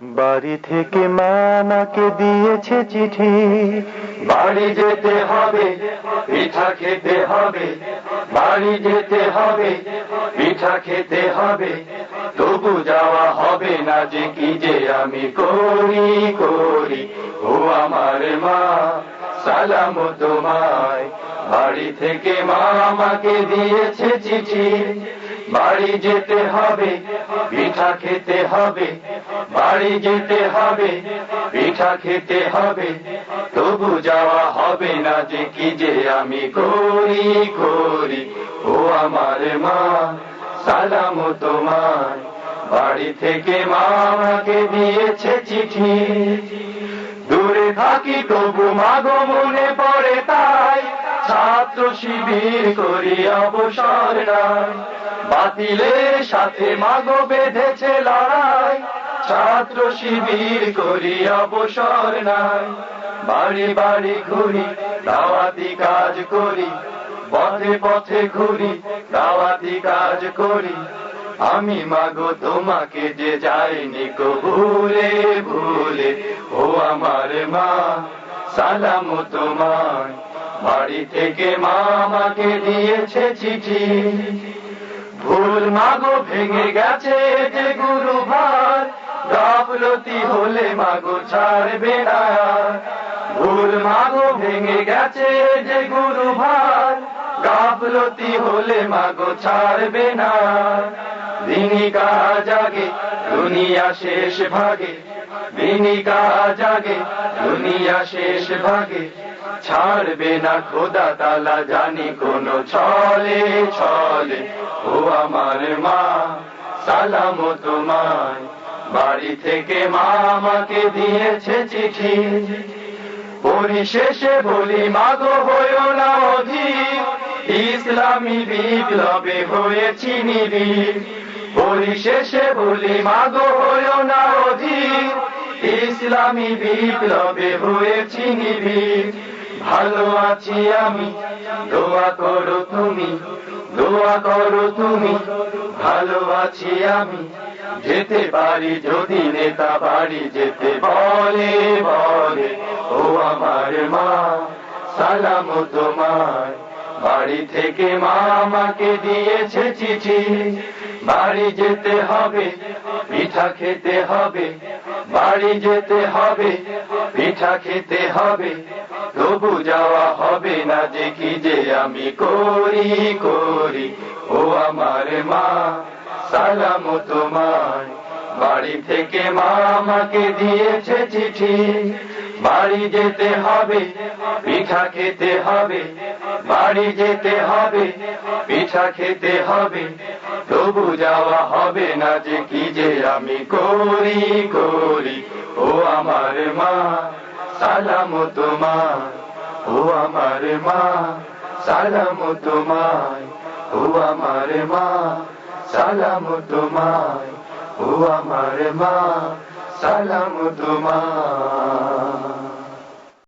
বাড়ি থেকে মা আমাকে দিয়েছে চিঠি, বাড়ি যেতে হবে, পিঠা খেতে হবে, বাড়ি যেতে হবে, পিঠা খেতে হবে, তবু যাওয়া হবে না যে কি যে আমি করি করি। ও আমার মা, সালাম তোমায়। বাড়ি থেকে মা আমাকে দিয়েছে চিঠি, বাড়ি যেতে হবে, পিঠা খেতে হবে, বাড়ি যেতে হবে, পিঠা খেতে হবে, তবু যাওয়া হবে না যে কি যে আমি করি করি। ও আমার মা, সালাম তোমায়। বাড়ি থেকে মা আমাকে দিয়েছে চিঠি, দূরে থাকি তবু মাগো মনে পড়ে তাই, ছাত্র শিবির করি অবসর নাই, বাতিলের সাথে মাগো বেঁধেছে লড়াই, ছাত্র শিবির করি অবসর নাই। বাড়ি বাড়ি ঘুরি, দাওয়াতি কাজ করি, পথে পথে ঘুরি, দাওয়াতি কাজ করি, আমি মাগো তোমাকে যে যাইনি কো ভুলে ভুলে। ও আমার মা, সালাম তোমায়। বাড়ি থেকে মা আমাকে দিয়েছে চিঠি, ভুল মাগো ভেঙে গেছে যে গুরু ভার, গাফলতি হলে মাগো ছাড়বে না। ভুল মাগো ভেঙে গেছে যে গুরু ভার, গাফলতি হলে মাগো ছাড়বে না। দিনিকা জাগে দুনিয়া শেষ ভাগে, দিনিকা জাগে দুনিয়া শেষ ভাগে, ছাড়বে না খোদা তালা জানি কোন ছলে ছলে। ও আমার মা, সালাম তোমায়। বাড়ি থেকে মা আমাকে দিয়েছে চিঠি, পরিশেষে বলি মাগো হইও না অধীর, ইসলামী বিপ্লবে হয়েছি নিবিড়। পরিশেষে বলি মাগো হইও না অধীর, ইসলামী বিপ্লবে হয়েছি নিবিড়। ভালো আছি আমি, দোয়া করো তুমি, দোয়া করো তুমি, ভালো আছি আমি। যেতে পারি যদি নেতা বাড়ি যেতে বলে বলে। ও আমার মা, সালাম তোমায়। বাড়ি থেকে মা আমাকে দিয়েছে চিঠি, বাড়ি যেতে হবে, পিঠা খেতে হবে, বাড়ি যেতে হবে, পিঠা খেতে হবে, তবু যাওয়া হবে না যে কি যে আমি করি করি। ও আমার মা, সালাম তোমায়। বাড়ি থেকে মা আমাকে দিয়েছে চিঠি, বাড়ি যেতে হবে, পিঠা খেতে হবে, বাড়ি যেতে হবে, পিঠা খেতে হবে, তবু যাওয়া হবে না যে কি যে আমি করি করি। ও আমার মা, সালাম তোমায়। ও আমার মা, সালাম তোমায়। ও আমার মা, সালাম তোমায়। ও আমার মা, সালাম তোমায়।